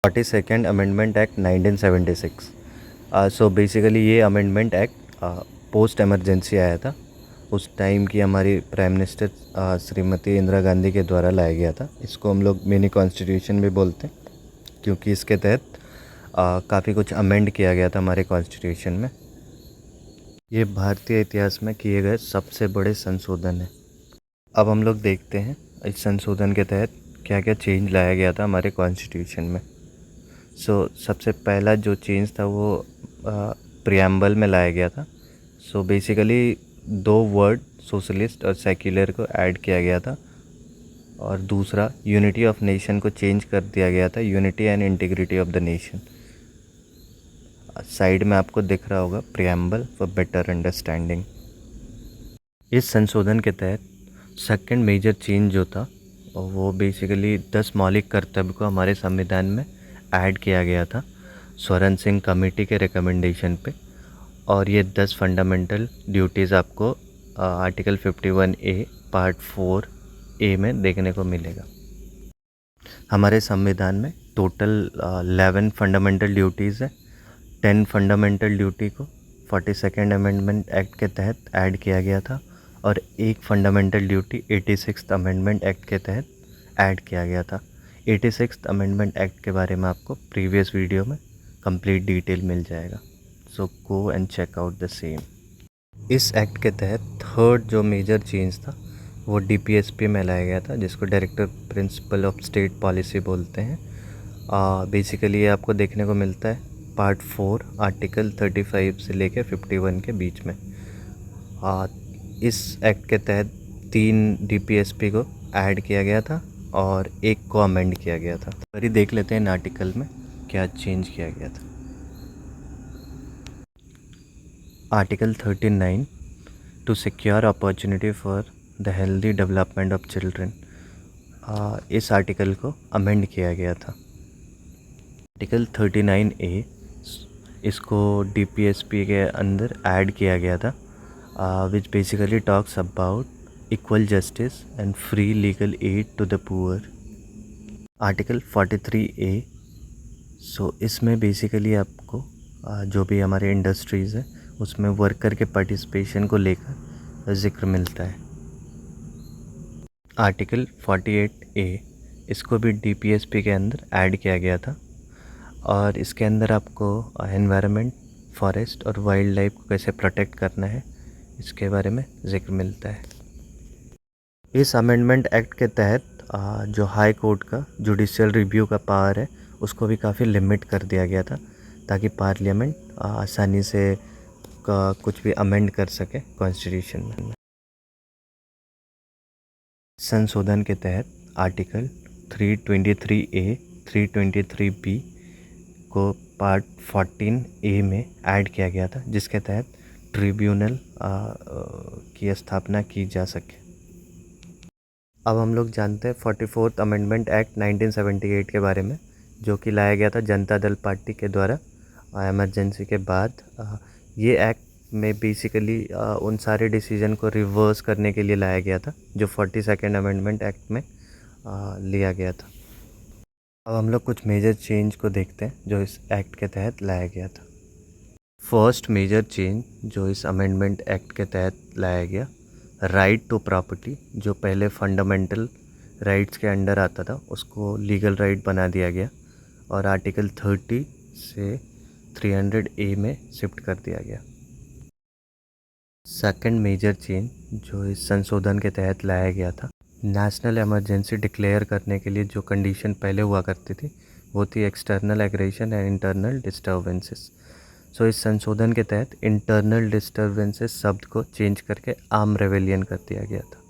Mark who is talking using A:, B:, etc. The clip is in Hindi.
A: 42nd amendment act 1976। So basically ये अमेंडमेंट एक्ट पोस्ट एमरजेंसी आया था। उस टाइम की हमारी प्राइम मिनिस्टर श्रीमती इंदिरा गांधी के द्वारा लाया गया था। इसको हम लोग मिनी कॉन्स्टिट्यूशन भी बोलते हैं, क्योंकि इसके तहत काफ़ी कुछ अमेंड किया गया था हमारे कॉन्स्टिट्यूशन में। ये भारतीय इतिहास में किए गए सबसे बड़े संशोधन है। अब हम लोग देखते हैं इस संशोधन के तहत क्या क्या चेंज लाया गया था हमारे कॉन्स्टिट्यूशन में। सबसे पहला जो चेंज था वो प्रियम्बल में लाया गया था। बेसिकली 2 वर्ड सोशलिस्ट और सेक्युलर को ऐड किया गया था, और दूसरा यूनिटी ऑफ नेशन को चेंज कर दिया गया था, unity and integrity of the nation. Side में आपको दिख रहा होगा प्रियम्बल फॉर बेटर अंडरस्टैंडिंग। इस संशोधन के तहत सेकंड मेजर चेंज जो था वो बेसिकली 10 मौलिक कर्तव्य को हमारे संविधान में ऐड किया गया था स्वरण सिंह कमेटी के रिकमेंडेशन पे। और ये 10 फंडामेंटल ड्यूटीज़ आपको आर्टिकल 51A पार्ट 4A में देखने को मिलेगा। हमारे संविधान में टोटल 11 फंडामेंटल ड्यूटीज़ है। 10 फंडामेंटल ड्यूटी को 42nd अमेंडमेंट एक्ट के तहत ऐड किया गया था, और एक fundamental duty 86th amendment act के तहत ऐड किया गया था। 86th अमेंडमेंट एक्ट के बारे में आपको प्रीवियस वीडियो में कंप्लीट डिटेल मिल जाएगा, so go and check out the same. इस एक्ट के तहत थर्ड जो मेजर चेंज था वो DPSP में लाया गया था, जिसको director principle of state policy बोलते हैं। बेसिकली ये आपको देखने को मिलता है पार्ट 4 आर्टिकल 35 से लेकर 51 के बीच में। इस एक्ट के तहत 3 DPSP को ऐड किया गया था और एक को अमेंड किया गया था। फिर देख लेते हैं इन आर्टिकल में क्या चेंज किया गया था। Article 39 to secure opportunity for the healthy development of children, इस आर्टिकल को अमेंड किया गया था। आर्टिकल 39A इसको DPSP के अंदर ऐड किया गया था, which basically talks about equal justice and free legal aid to the poor. Article 43A, इसमें बेसिकली आपको जो भी हमारे इंडस्ट्रीज़ है उसमें वर्कर के पार्टिसिपेशन को लेकर जिक्र मिलता है। आर्टिकल 48A इसको भी DPSP के अंदर ऐड किया गया था, और इसके अंदर आपको एनवायरनमेंट, फॉरेस्ट और वाइल्ड लाइफ को कैसे प्रोटेक्ट करना है इसके बारे में जिक्र मिलता है। इस अमेंडमेंट एक्ट के तहत जो हाई कोर्ट का जुडिशियल रिव्यू का पावर है उसको भी काफ़ी लिमिट कर दिया गया था, ताकि पार्लियामेंट आसानी से कुछ भी अमेंड कर सके कॉन्स्टिट्यूशन में। संशोधन के तहत आर्टिकल 323A 323B को पार्ट 14A में ऐड किया गया था, जिसके तहत ट्रिब्यूनल की स्थापना की जा सके। अब हम लोग जानते हैं 44th अमेंडमेंट एक्ट 1978 के बारे में, जो कि लाया गया था जनता दल पार्टी के द्वारा इमरजेंसी के बाद। ये एक्ट में बेसिकली उन सारे डिसीजन को रिवर्स करने के लिए लाया गया था जो 42nd अमेंडमेंट एक्ट में लिया गया था। अब हम लोग कुछ मेजर चेंज को देखते हैं जो इस एक्ट के तहत लाया गया था। फर्स्ट मेजर चेंज जो इस अमेंडमेंट एक्ट के तहत लाया गया, राइट टू प्रॉपर्टी, जो पहले फंडामेंटल राइट्स के अंडर आता था उसको लीगल राइट बना दिया गया, और आर्टिकल 30 से 300A में शिफ्ट कर दिया गया। सेकंड मेजर चेंज जो इस संशोधन के तहत लाया गया था, नेशनल इमरजेंसी डिक्लेयर करने के लिए जो कंडीशन पहले हुआ करती थी वो थी external aggression and internal disturbances. इस संशोधन के तहत इंटरनल डिस्टर्बेंसेस शब्द को चेंज करके आर्म रेवेलियन कर दिया गया था।